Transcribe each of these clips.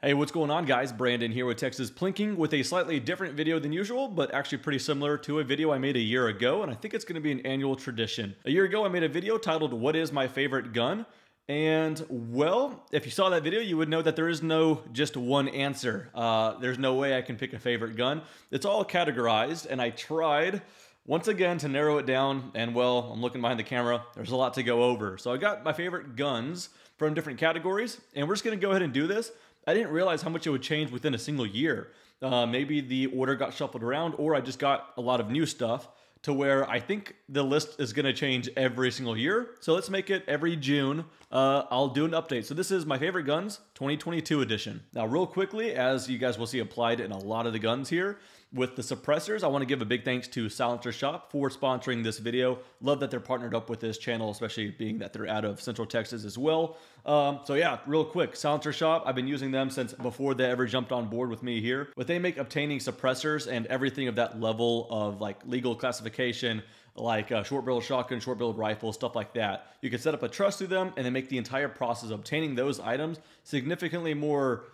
Hey, what's going on, guys? Brandon here with Texas Plinking with a slightly different video than usual, but actually pretty similar to a video I made a year ago, and I think it's going to be an annual tradition. A year ago, I made a video titled, "What is my favorite gun?" And, well, if you saw that video, you would know that there is no just one answer. There's no way I can pick a favorite gun. It's all categorized, and I tried once again to narrow it down, and well, I'm looking behind the camera, there's a lot to go over. So I got my favorite guns from different categories, and we're just going to go ahead and do this. I didn't realize how much it would change within a single year. Maybe the order got shuffled around, or I just got a lot of new stuff to where I think the list is going to change every single year. So let's make it every June. I'll do an update. So this is my favorite guns 2022 edition. Now, real quickly, as you guys will see applied in a lot of the guns here, with the suppressors, I want to give a big thanks to Silencer Shop for sponsoring this video. Love that they're partnered up with this channel, especially being that they're out of Central Texas as well. So yeah, real quick, Silencer Shop, I've been using them since before they ever jumped on board with me here. But they make obtaining suppressors and everything of that level of like legal classification, like short barrel shotgun, short barrel rifle, stuff like that. You can set up a trust through them and then make the entire process of obtaining those items significantly more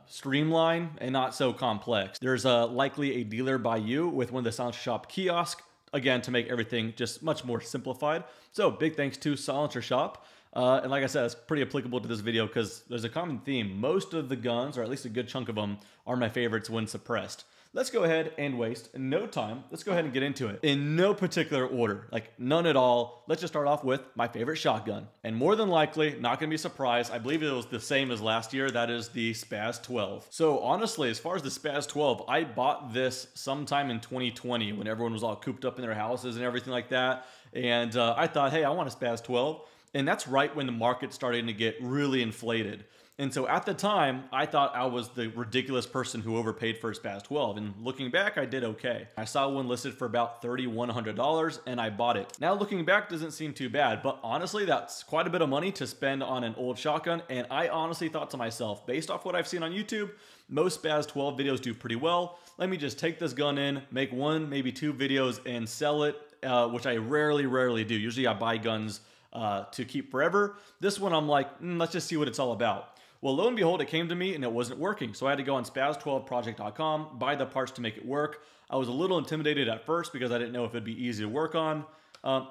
streamlined and not so complex. There's likely a dealer by you with one of the Silencer Shop kiosks, again, to make everything just much more simplified. So big thanks to Silencer Shop. And like I said, it's pretty applicable to this video because there's a common theme. Most of the guns, or at least a good chunk of them, are my favorites when suppressed. Let's go ahead and waste no time. Let's go ahead and get into it. In no particular order, like none at all. Let's just start off with my favorite shotgun. And more than likely, not gonna be surprised, I believe it was the same as last year. That is the Spaz 12. So honestly, as far as the Spaz 12, I bought this sometime in 2020 when everyone was all cooped up in their houses and everything like that. And I thought, hey, I want a Spaz 12. And that's right when the market started to get really inflated. And so at the time, I thought I was the ridiculous person who overpaid for a Spaz 12. And looking back, I did okay. I saw one listed for about $3,100 and I bought it. Now looking back doesn't seem too bad, but honestly, that's quite a bit of money to spend on an old shotgun. And I honestly thought to myself, based off what I've seen on YouTube, most Spaz 12 videos do pretty well. Let me just take this gun in, make one, maybe two videos and sell it, which I rarely do. Usually I buy guns to keep forever. This one I'm like, let's just see what it's all about. Well, lo and behold, it came to me and it wasn't working. So I had to go on spaz12project.com, buy the parts to make it work. I was a little intimidated at first because I didn't know if it'd be easy to work on.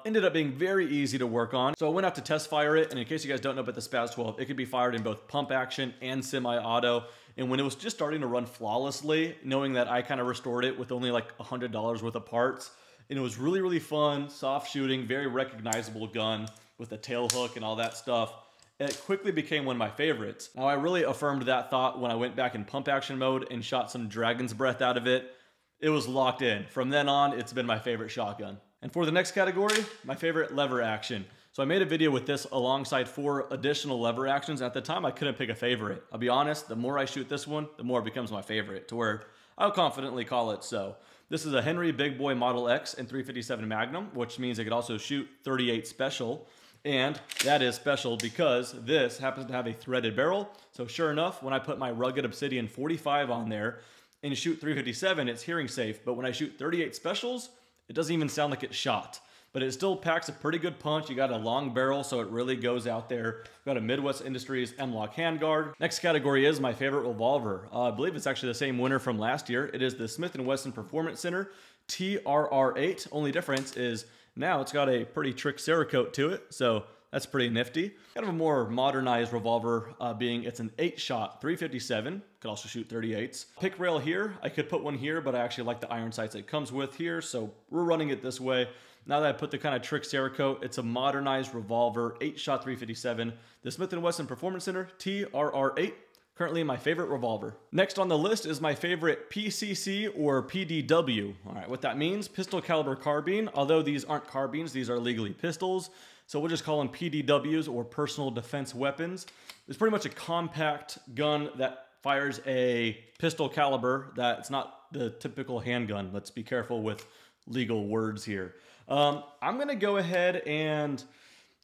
Ended up being very easy to work on. So I went out to test fire it. And in case you guys don't know about the Spaz 12, it could be fired in both pump action and semi-auto. And when it was just starting to run flawlessly, knowing that I kind of restored it with only like $100 worth of parts, and it was really fun, soft shooting, very recognizable gun with the tail hook and all that stuff. It quickly became one of my favorites. Now, I really affirmed that thought when I went back in pump action mode and shot some Dragon's Breath out of it. It was locked in. From then on, it's been my favorite shotgun. And for the next category, my favorite lever action. So I made a video with this alongside 4 additional lever actions. At the time, I couldn't pick a favorite. I'll be honest, the more I shoot this one, the more it becomes my favorite, to where I'll confidently call it so. This is a Henry Big Boy Model X and 357 Magnum, which means it could also shoot 38 Special. And that is special because this happens to have a threaded barrel. So sure enough, when I put my rugged Obsidian 45 on there and shoot 357, it's hearing safe. But when I shoot 38 Specials, it doesn't even sound like it's shot. But it still packs a pretty good punch. You got a long barrel, so it really goes out there. Got a Midwest Industries M-Lock handguard. Next category is my favorite revolver. I believe it's actually the same winner from last year. It is the Smith & Wesson Performance Center TRR8. Only difference is now it's got a pretty trick Cerakote to it, so that's pretty nifty. Kind of a more modernized revolver, being it's an 8-shot 357. Could also shoot 38s. Pick rail here. I could put one here, but I actually like the iron sights it comes with here, so we're running it this way. Now that I put the kind of trick Cerakote, it's a modernized revolver, 8-shot 357. The Smith & Wesson Performance Center TRR8. Currently my favorite revolver. Next on the list is my favorite PCC or PDW. All right, what that means, pistol caliber carbine. Although these aren't carbines, these are legally pistols. So we'll just call them PDWs or personal defense weapons. It's pretty much a compact gun that fires a pistol caliber that's not the typical handgun. Let's be careful with legal words here. I'm gonna go ahead and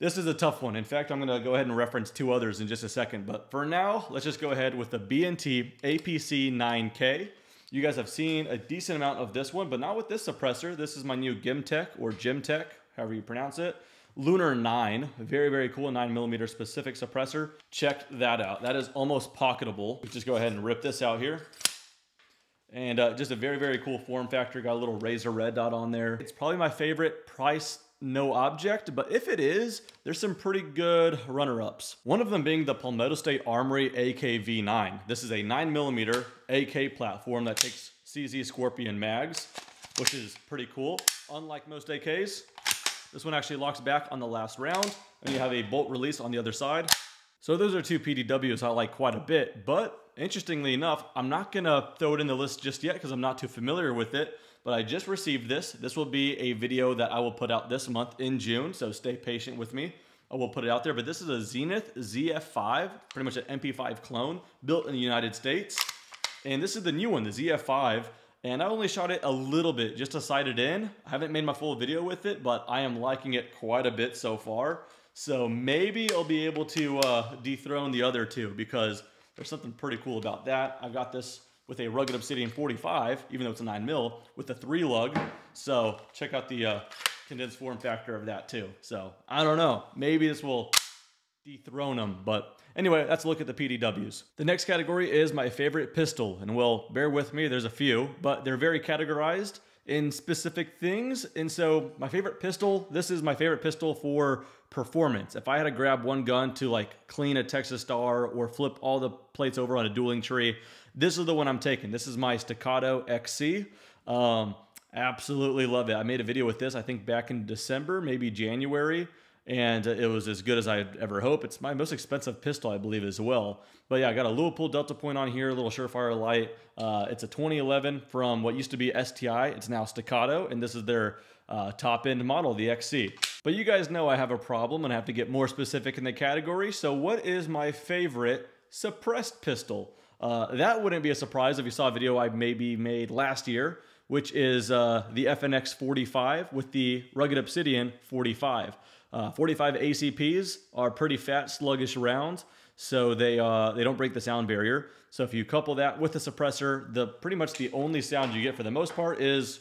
this is a tough one. In fact, I'm going to go ahead and reference 2 others in just a second. But for now, let's just go ahead with the B&T APC 9K. You guys have seen a decent amount of this one, but not with this suppressor. This is my new Gimtech or Gymtech, however you pronounce it. Lunar 9, very, very cool 9mm specific suppressor. Check that out. That is almost pocketable. Let's just go ahead and rip this out here. And just a very, very cool form factor. Got a little razor red dot on there. It's probably my favorite price no object, but if it is, there's some pretty good runner-ups. One of them being the Palmetto State Armory AKV9. This is a 9mm AK platform that takes CZ Scorpion mags, which is pretty cool. Unlike most AKs, this one actually locks back on the last round, and you have a bolt release on the other side. So those are two PDWs I like quite a bit, but interestingly enough, I'm not gonna throw it in the list just yet because I'm not too familiar with it, but I just received this. This will be a video that I will put out this month in June, so stay patient with me. I will put it out there, but this is a Zenith Zf5, pretty much an MP5 clone, built in the United States. And this is the new one, the Zf5, and I only shot it a little bit just to sight it in. I haven't made my full video with it, but I am liking it quite a bit so far. So maybe I'll be able to dethrone the other two because there's something pretty cool about that. I've got this with a Rugged Obsidian 45, even though it's a 9mm, with a 3-lug. So check out the condensed form factor of that too. So I don't know, maybe this will dethrone them, but anyway, let's look at the PDWs. The next category is my favorite pistol, and well, bear with me, there's a few, but they're very categorized in specific things. And so my favorite pistol, this is my favorite pistol for performance. If I had to grab one gun to like clean a Texas Star or flip all the plates over on a dueling tree, this is the one I'm taking. This is my Staccato XC. Absolutely love it. I made a video with this, I think back in December, maybe January, and it was as good as I'd ever hope. It's my most expensive pistol, I believe, as well. But yeah, I got a Louisville Delta Point on here, a little Surefire light. It's a 2011 from what used to be STI. It's now Staccato, and this is their top-end model, the XC. But you guys know I have a problem, and I have to get more specific in the category. So what is my favorite suppressed pistol? That wouldn't be a surprise if you saw a video I maybe made last year, which is the FNX 45 with the Rugged Obsidian 45. 45 ACPs are pretty fat, sluggish rounds, so they don't break the sound barrier. So if you couple that with the suppressor, pretty much the only sound you get for the most part is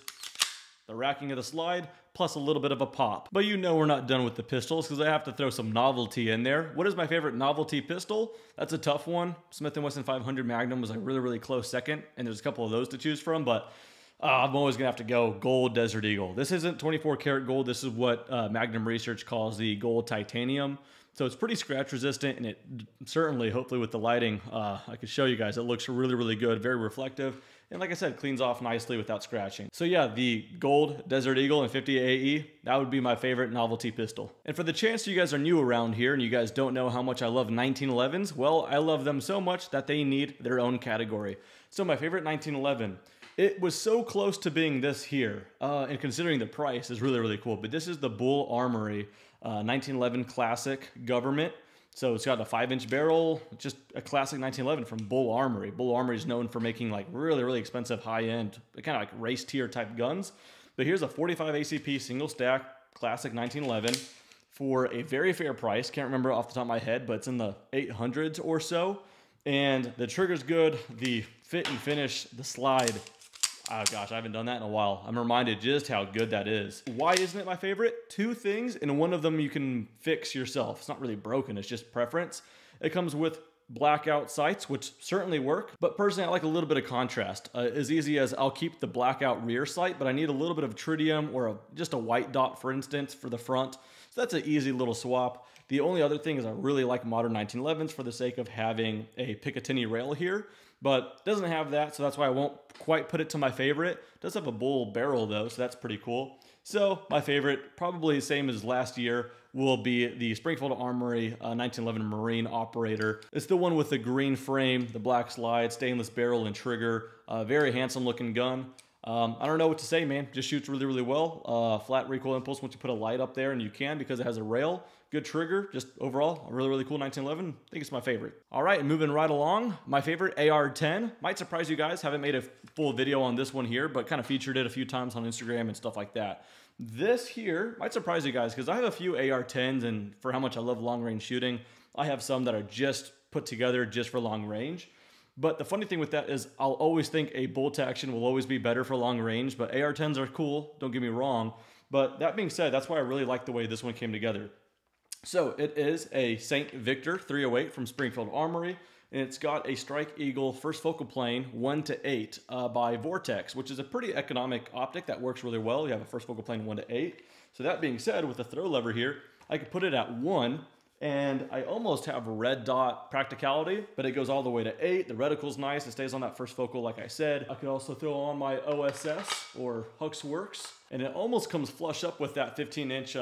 the racking of the slide, plus a little bit of a pop. But you know we're not done with the pistols because I have to throw some novelty in there. What is my favorite novelty pistol? That's a tough one. Smith & Wesson 500 Magnum was a really, really close second, and there's a couple of those to choose from, but I'm always gonna have to go gold Desert Eagle. This isn't 24 karat gold. This is what Magnum Research calls the gold titanium. So it's pretty scratch resistant, and it certainly, hopefully with the lighting, I could show you guys, it looks really, really good, very reflective. And like I said, cleans off nicely without scratching. So yeah, the gold Desert Eagle and 50 AE, that would be my favorite novelty pistol. And for the chance you guys are new around here and you guys don't know how much I love 1911s, well, I love them so much that they need their own category. So my favorite 1911, it was so close to being this here, and considering the price is really, really cool. But this is the Bull Armory 1911 Classic Government. So it's got a 5-inch barrel, just a classic 1911 from Bull Armory. Bull Armory is known for making like really, really expensive high-end, kind of like race tier type guns. But here's a 45 ACP single stack classic 1911 for a very fair price. Can't remember off the top of my head, but it's in the 800s or so. And the trigger's good, the fit and finish, the slide. Oh gosh, I haven't done that in a while. I'm reminded just how good that is. Why isn't it my favorite? Two things, and one of them you can fix yourself. It's not really broken, it's just preference. It comes with blackout sights, which certainly work, but personally I like a little bit of contrast. As easy as I'll keep the blackout rear sight, but I need a little bit of tritium or just a white dot, for instance, for the front. So that's an easy little swap. The only other thing is I really like modern 1911s for the sake of having a Picatinny rail here, but it doesn't have that, so that's why I won't quite put it to my favorite. It does have a bull barrel though, so that's pretty cool. So my favorite, probably the same as last year, will be the Springfield Armory 1911 Marine Operator. It's the one with the green frame, the black slide, stainless barrel and trigger. Very handsome looking gun. I don't know what to say, man. Just shoots really, really well. Flat recoil impulse once you put a light up there, and you can because it has a rail. Good trigger. Just overall, a really, really cool 1911. I think it's my favorite. All right, moving right along. My favorite AR-10. Might surprise you guys. Haven't made a full video on this one here, but kind of featured it a few times on Instagram and stuff like that. This here might surprise you guys because I have a few AR-10s, and for how much I love long-range shooting, I have some that are just put together just for long range. But the funny thing with that is I'll always think a bolt action will always be better for long range, but AR-10s are cool, don't get me wrong. But that being said, that's why I really like the way this one came together. So it is a St. Victor 308 from Springfield Armory, and it's got a Strike Eagle first focal plane 1:8 by Vortex, which is a pretty economic optic that works really well. You have a first focal plane 1:8. So that being said, with the throw lever here, I could put it at 1, and I almost have red dot practicality, but it goes all the way to 8. The reticle's nice. It stays on that first focal, like I said. I could also throw on my OSS, or Hooks Works, and it almost comes flush up with that 15-inch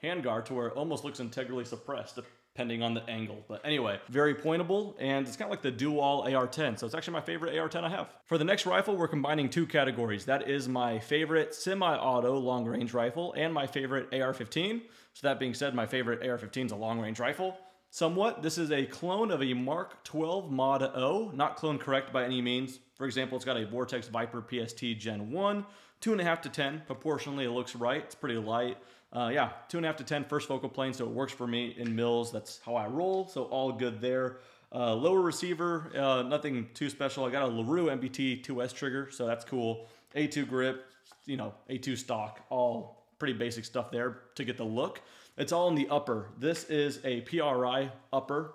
handguard to where it almost looks integrally suppressed, depending on the angle. But anyway, very pointable, and it's kind of like the dual AR-10, so it's actually my favorite AR-10 I have. For the next rifle, we're combining 2 categories. That is my favorite semi-auto long-range rifle and my favorite AR-15. So that being said, my favorite AR-15 is a long-range rifle. Somewhat, this is a clone of a Mark 12 Mod O, not clone correct by any means. For example, it's got a Vortex Viper PST Gen 1, 2.5 to 10. Proportionally, it looks right. It's pretty light. Yeah, 2.5 to 10 first focal plane, so it works for me in mills. That's how I roll, so all good there. Lower receiver, nothing too special. I got a LaRue MBT 2S trigger, so that's cool. A2 grip, you know, A2 stock, all pretty basic stuff there to get the look. It's all in the upper. This is a PRI upper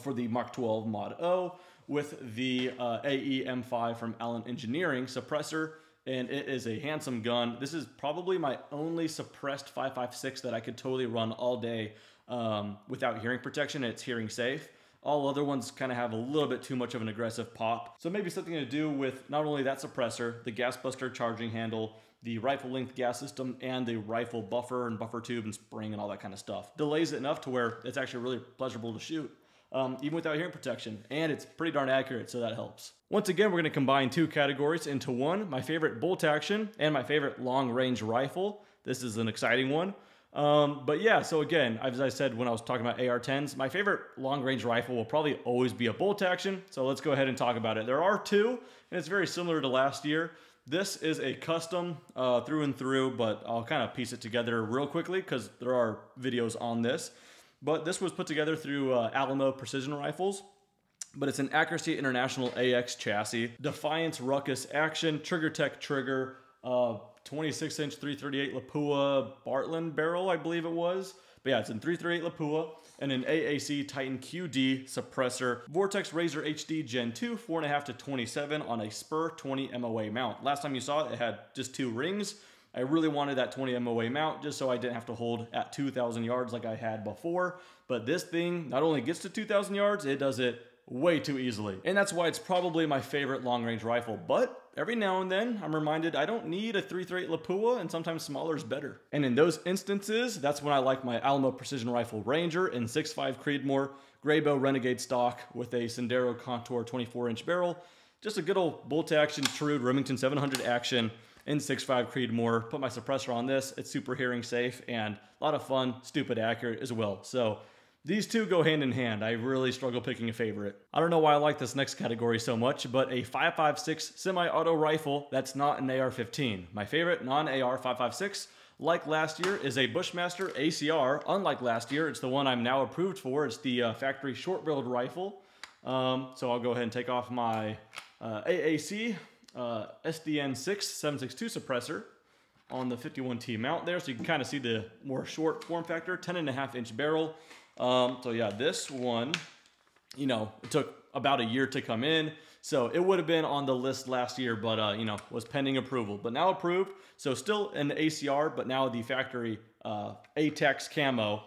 for the Mark 12 Mod O with the AE M5 from Allen Engineering suppressor, and it is a handsome gun. This is probably my only suppressed 5.56 that I could totally run all day without hearing protection. It's hearing safe. All other ones kind of have a little bit too much of an aggressive pop. So maybe something to do with not only that suppressor, the gas buster charging handle, the rifle length gas system, and the rifle buffer and buffer tube and spring and all that kind of stuff. Delays it enough to where it's actually really pleasurable to shoot, even without hearing protection. And it's pretty darn accurate, so that helps. Once again, we're gonna combine 2 categories into one, my favorite bolt action and my favorite long range rifle. This is an exciting one. But yeah, so again, as I said when I was talking about AR-10s, my favorite long-range rifle will probably always be a bolt action, so let's go ahead and talk about it. There are 2, and it's very similar to last year. This is a custom through and through, but I'll kind of piece it together real quickly because there are videos on this. But this was put together through Alamo Precision Rifles, but it's an Accuracy International AX chassis, Defiance Ruckus Action, Trigger Tech trigger, 26-inch 338 Lapua Bartland barrel, I believe it was. But yeah, it's in 338 Lapua and an AAC Titan QD suppressor. Vortex Razor HD Gen 2, 4.5 to 27 on a Spur 20 MOA mount. Last time you saw it, it had just 2 rings. I really wanted that 20 MOA mount just so I didn't have to hold at 2,000 yards like I had before. But this thing not only gets to 2,000 yards, it does it way too easily. And that's why it's probably my favorite long-range rifle. But every now and then, I'm reminded I don't need a 338 Lapua, and sometimes smaller is better. And in those instances, that's when I like my Alamo Precision Rifle Ranger in 6.5 Creedmoor, Graybow Renegade stock with a Sendero Contour 24-inch barrel. Just a good old bolt action, Trude Remington 700 action in 6.5 Creedmoor. Put my suppressor on this. It's super hearing safe and a lot of fun, stupid accurate as well. So these 2 go hand in hand. I really struggle picking a favorite. I don't know why I like this next category so much, but a 5.56 semi-auto rifle that's not an AR-15. My favorite non-AR 5.56, like last year, is a Bushmaster ACR. Unlike last year, it's the one I'm now approved for. It's the factory short-barreled rifle. So I'll go ahead and take off my AAC SDN6 762 suppressor on the 51T mount there, so you can kind of see the more short form factor, 10.5-inch barrel. So yeah, this one, you know, it took about a year to come in, so it would have been on the list last year, but you know, was pending approval. But now approved, so still an ACR, but now the factory ATEX camo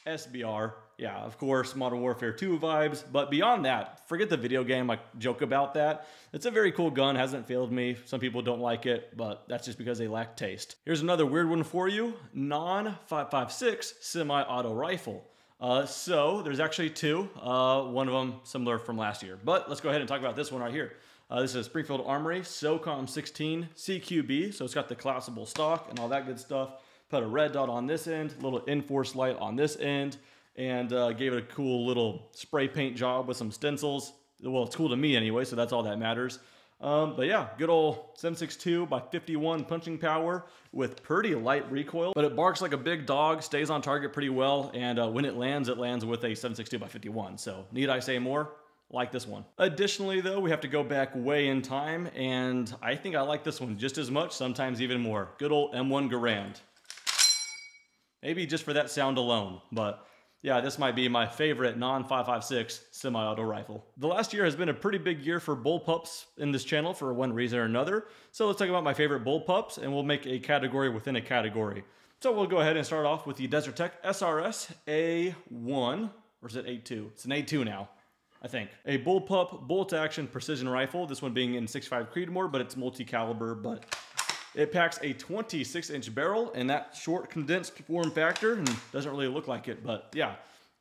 SBR. Yeah, of course, Modern Warfare 2 vibes, but beyond that, forget the video game, I joke about that. It's a very cool gun, hasn't failed me. Some people don't like it, but that's just because they lack taste. Here's another weird one for you, non-5.56 semi-auto rifle. So there's actually 2, one of them similar from last year, but let's go ahead and talk about this one right here. This is Springfield Armory SOCOM 16 CQB, so it's got the collapsible stock and all that good stuff. Put a red dot on this end, little Enforce light on this end, and gave it a cool little spray paint job with some stencils. Well, it's cool to me anyway, so that's all that matters. But yeah, good old 7.62 by 51 punching power with pretty light recoil, but it barks like a big dog, stays on target pretty well, and when it lands with a 7.62 by 51. So need I say more? Like this one. Additionally though, we have to go back way in time, and I think I like this one just as much, sometimes even more. Good old M1 Garand. maybe just for that sound alone, but yeah, this might be my favorite non-5.56 semi-auto rifle. The last year has been a pretty big year for bullpups in this channel for one reason or another. So let's talk about my favorite bullpups, and we'll make a category within a category. So we'll go ahead and start off with the Desert Tech SRS A1, or is it A2? It's an A2 now, I think. A bullpup bolt-action precision rifle, this one being in 6.5 Creedmoor, but it's multi-caliber, but it packs a 26-inch barrel in that short condensed form factor, and doesn't really look like it, but yeah,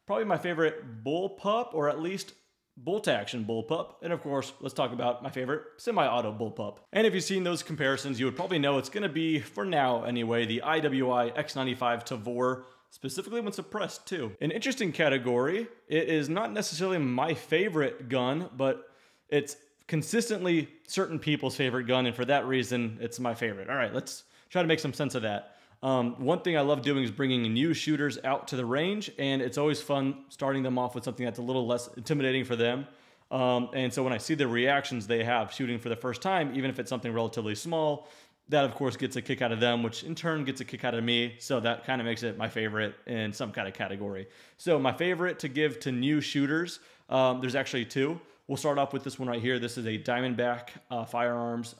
probably my favorite bullpup, or at least bolt-action bullpup. And of course, let's talk about my favorite semi-auto bullpup. And if you've seen those comparisons, you would probably know it's gonna be, for now anyway, the IWI X95 Tavor, specifically when suppressed too. An interesting category, it is not necessarily my favorite gun, but it's consistently certain people's favorite gun, and for that reason, it's my favorite. All right, let's try to make some sense of that. One thing I love doing is bringing new shooters out to the range, and it's always fun starting them off with something that's a little less intimidating for them. And so when I see the reactions they have shooting for the first time, even if it's something relatively small, that of course gets a kick out of them, which in turn gets a kick out of me. So that kind of makes it my favorite in some kind of category. So my favorite to give to new shooters, there's actually two. We'll start off with this one right here. This is a Diamondback Firearms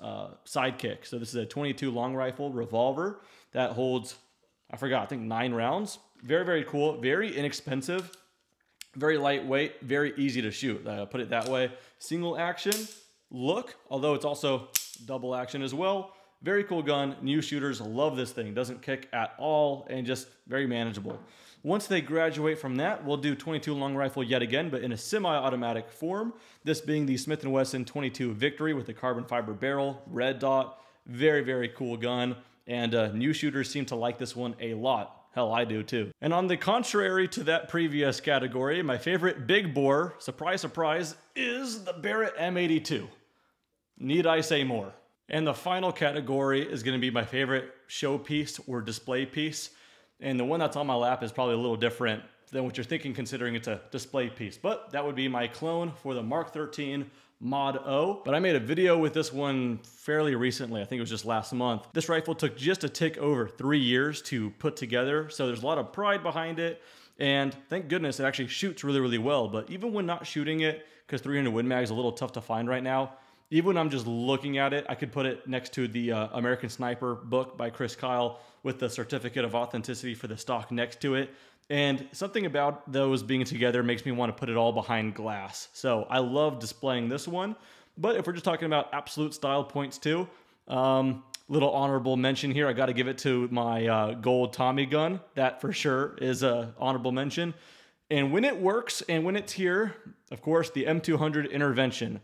Sidekick. So this is a 22 long rifle revolver that holds, I forgot, I think 9 rounds. Very, very cool, very inexpensive, very lightweight, very easy to shoot. Put it that way. Single action look, although it's also double action as well. Very cool gun. New shooters love this thing. Doesn't kick at all and just very manageable. Once they graduate from that, we'll do 22 long rifle yet again, but in a semi-automatic form. This being the Smith & Wesson 22 Victory with a carbon fiber barrel, red dot. Very, very cool gun. And new shooters seem to like this one a lot. Hell, I do too. And on the contrary to that previous category, my favorite big bore, surprise, surprise, is the Barrett M82. Need I say more? And the final category is going to be my favorite showpiece or display piece. And the one that's on my lap is probably a little different than what you're thinking, considering it's a display piece. But that would be my clone for the Mark 13 Mod O. But I made a video with this one fairly recently. I think it was just last month. This rifle took just a tick over 3 years to put together. So there's a lot of pride behind it. And thank goodness it actually shoots really, really well. But even when not shooting it, because 300 Win Mag is a little tough to find right now, even when I'm just looking at it, I could put it next to the American Sniper book by Chris Kyle with the certificate of authenticity for the stock next to it. And something about those being together makes me want to put it all behind glass. So I love displaying this one. But if we're just talking about absolute style points too, little honorable mention here. I got to give it to my gold Tommy gun. That for sure is an honorable mention. And when it works and when it's here, of course, the M200 Intervention.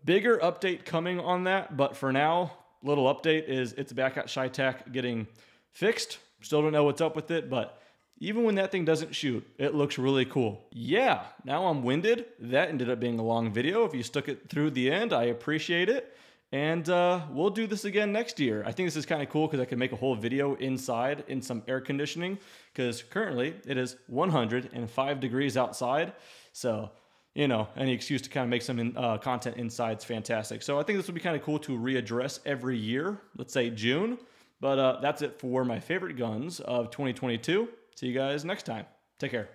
Bigger update coming on that, but for now, little update is it's back at Chi-Tac getting fixed. Still don't know what's up with it, but even when that thing doesn't shoot, it looks really cool. Yeah, now I'm winded. That ended up being a long video. If you stuck it through the end, I appreciate it. And we'll do this again next year. I think this is kind of cool because I can make a whole video inside in some air conditioning, because currently it is 105 degrees outside. So, you know, any excuse to kind of make some content inside is fantastic. So I think this would be kind of cool to readdress every year, let's say June. But that's it for my favorite guns of 2022. See you guys next time. Take care.